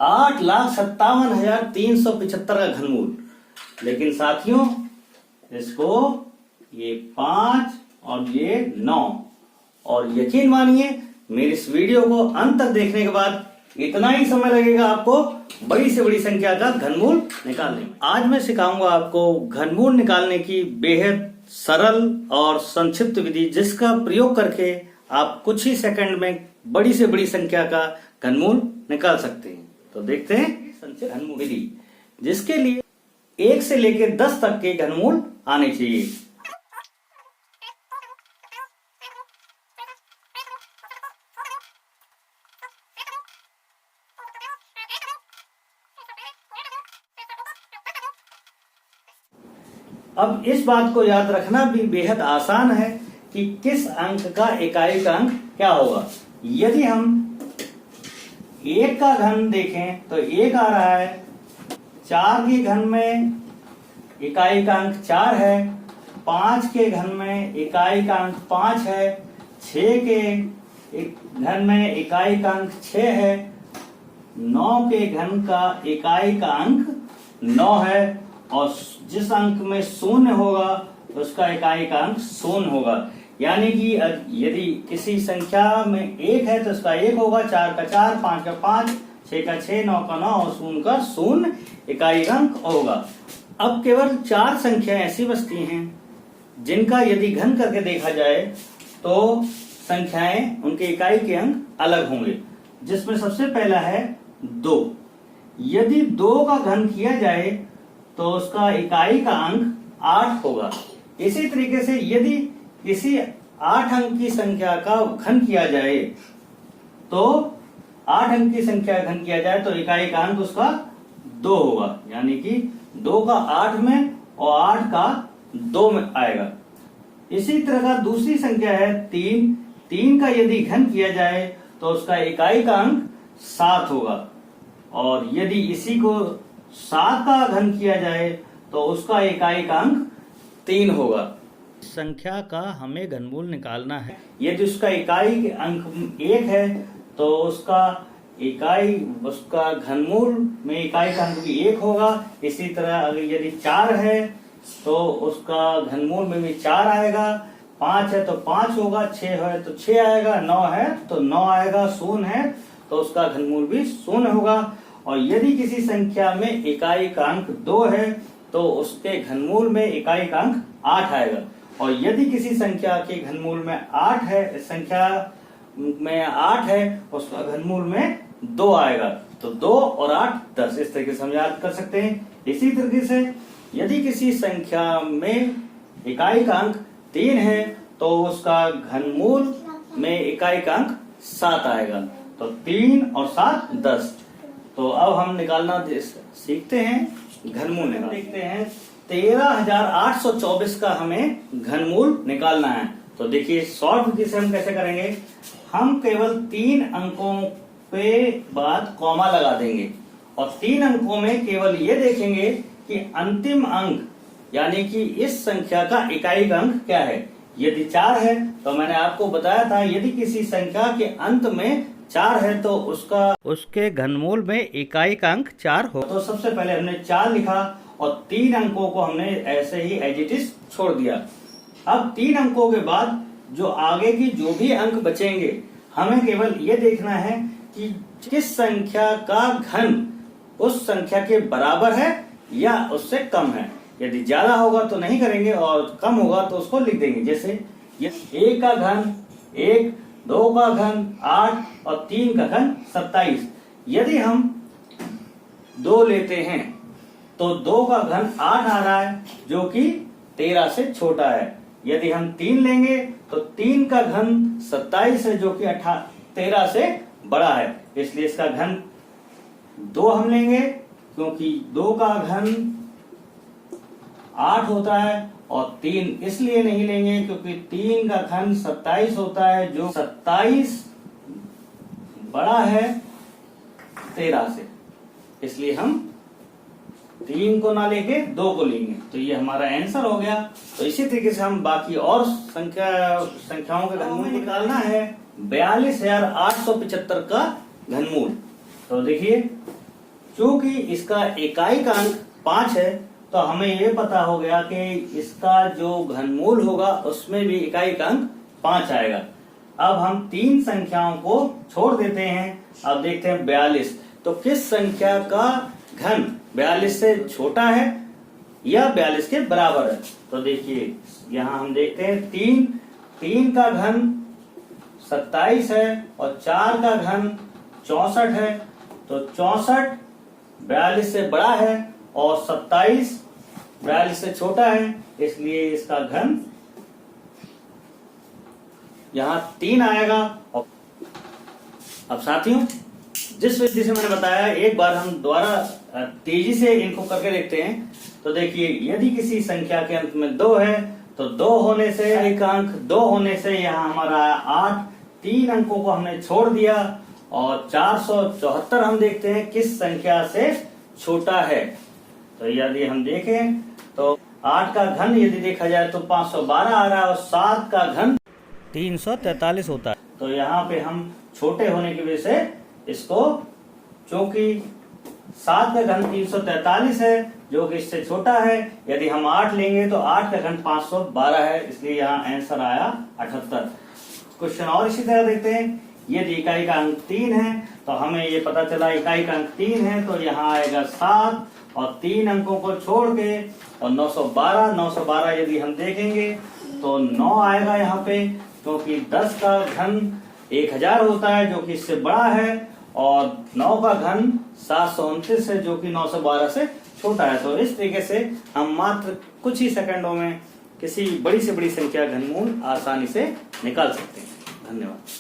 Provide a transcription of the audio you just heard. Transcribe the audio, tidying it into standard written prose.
8,57,375 का घनमूल। लेकिन साथियों इसको ये 5 और ये 9, और यकीन मानिए मेरी इस वीडियो को अंत तक देखने के बाद इतना ही समय लगेगा आपको बड़ी से बड़ी संख्या का घनमूल निकालने में। आज मैं सिखाऊंगा आपको घनमूल निकालने की बेहद सरल और संक्षिप्त विधि, जिसका प्रयोग करके आप कुछ ही सेकंड में बड़ी से बड़ी संख्या का घनमूल निकाल सकते हैं। तो देखते हैं संक्षिप्त घनमूल विधि, जिसके लिए 1 से लेकर 10 तक के घनमूल आने चाहिए। अब इस बात को याद रखना भी बेहद आसान है कि किस अंक का इकाई का अंक क्या होगा। यदि हम 1 का घन देखें तो 1 आ रहा है, 4 के घन में इकाई का अंक 4 है, 5 के घन में इकाई का अंक 5 है, 6 के घन में इकाई का अंक 6 है, 9 के घन का इकाई का अंक 9 है, और जिस अंक में शून्य होगा उसका इकाई का अंक शून्य होगा। यानी कि यदि किसी संख्या में 1 है तो उसका 1 होगा, 4 का 4, 5 का 5, 6 का 6, 9 का 9 और शून्य का शून्य इकाई अंक होगा। अब केवल 4 संख्या ऐसी बचती हैं जिनका यदि घन करके देखा जाए तो संख्याएं उनके इकाई के अंक अलग होंगे, जिसमें सबसे पहला है 2। यदि 2 का घन किया जाए तो उसका इकाई का अंक 8 होगा। इसी तरीके से यदि किसी 8 अंक की संख्या का घन किया जाए तो 8 अंक की संख्या घन किया जाए तो इकाई का अंक उसका 2 होगा। यानी कि 2 का 8 में और 8 का 2 में आएगा। इसी तरह का दूसरी संख्या है 3। 3 का यदि घन किया जाए तो उसका इकाई का अंक 7 होगा, और यदि इसी को 7 का घन किया जाए तो उसका इकाई का अंक 3 होगा। संख्या का हमें घनमूल निकालना है। यदि उसका इकाई के अंक 1 है तो उसका घनमूल में इकाई का अंक भी 1 होगा। इसी तरह अगर यदि 4 है तो उसका घनमूल में भी 4 आएगा, 5 है तो 5 होगा, 6 है तो 6 आएगा, 9 है तो 9 आएगा, शून्य है तो उसका घनमूल भी शून्य होगा। और यदि किसी संख्या में इकाई का अंक 2 है तो उसके घनमूल में इकाई का अंक 8 आएगा, और यदि किसी संख्या के घनमूल में 8 है, संख्या में 8 है, उसका घनमूल में 2 आएगा। तो 2 और 8 10, इस तरीके से हम याद कर सकते हैं। इसी तरीके से यदि किसी संख्या में इकाई का अंक 3 है तो उसका घनमूल में इकाई का अंक 7 आएगा। तो 3 और 7 10। तो अब हम निकालना सीखते हैं घनमूल निकाल। देखते हैं 13,824 का हमें घनमूल निकालना है। तो देखिए शॉर्ट विधि से हम कैसे करेंगे। हम केवल 3 अंकों पे बाद कॉमा लगा देंगे, और 3 अंकों में केवल ये देखेंगे कि अंतिम अंक यानी कि इस संख्या का इकाई का अंक क्या है। यदि 4 है तो मैंने आपको बताया था यदि किसी संख्या के अंत में 4 है तो उसके घनमूल में इकाई का अंक 4 हो। तो सबसे पहले हमने 4 लिखा और 3 अंकों को हमने ऐसे ही एज इट इज छोड़ दिया। अब 3 अंकों के बाद जो आगे की जो भी अंक बचेंगे हमें केवल ये देखना है कि किस संख्या का घन उस संख्या के बराबर है या उससे कम है। यदि ज्यादा होगा तो नहीं करेंगे और कम होगा तो उसको लिख देंगे। जैसे ये 1 का घन 1, 2 का घन 8 और 3 का घन 27। यदि हम 2 लेते हैं तो 2 का घन 8 आ रहा है जो कि 13 से छोटा है। यदि हम 3 लेंगे तो 3 का घन 27 है जो कि 13 से बड़ा है, इसलिए इसका घन 2 हम लेंगे, क्योंकि 2 का घन 8 होता है, और 3 इसलिए नहीं लेंगे क्योंकि 3 का घन 27 होता है जो 27 बड़ा है 13 से, इसलिए हम 3 को ना लेके 2 को लेंगे। तो ये हमारा आंसर हो गया। तो इसी तरीके से हम बाकी और संख्याओं का घनमूल निकालना है 42,875 का घनमूल। तो देखिए क्योंकि इसका इकाई का अंक 5 है तो हमें ये पता हो गया कि इसका जो घनमूल होगा उसमें भी इकाई का अंक 5 आएगा। अब हम 3 संख्याओं को छोड़ देते हैं। अब देखते हैं 42। तो किस संख्या का घन 42 से छोटा है या 42 के बराबर है? तो देखिए यहाँ हम देखते हैं 3 का घन 27 है और 4 का घन 64 है। तो 64 42 से बड़ा है और 27 42 से छोटा है, इसलिए इसका घन यहाँ 3 आएगा। अब साथियों, जिस विधि से मैंने बताया एक बार हम दोबारा तेजी से इनको करके देखते हैं। तो देखिए यदि किसी संख्या के अंत में 2 है तो 2 होने से एक अंक 2 होने से यहाँ हमारा 8, 3 अंकों को हमने छोड़ दिया और 474 हम देखते हैं किस संख्या से छोटा है। तो यदि हम देखें तो 8 का घन यदि देखा जाए तो 512 आ रहा है और 7 का घन 343 होता है। तो यहाँ पे हम छोटे होने की वजह से इसको, चूंकि 7 का घन 343 है जो कि इससे छोटा है, यदि हम 8 लेंगे तो 8 का घन 512 है, इसलिए यहाँ आंसर आया 78। क्वेश्चन और इसी तरह देखते हैं। यदि इकाई का अंक 3 है तो हमें ये पता चला इकाई का अंक 3 है तो यहाँ आएगा 7 और 3 अंकों को छोड़ के और 912 यदि हम देखेंगे तो 9 आएगा यहाँ पे, क्योंकि 10 का घन 1000 होता है जो कि इससे बड़ा है और 9 का घन 729 है जो कि 912 से छोटा है। तो इस तरीके से हम मात्र कुछ ही सेकंडों में किसी बड़ी से बड़ी संख्या घनमूल आसानी से निकाल सकते हैं। धन्यवाद।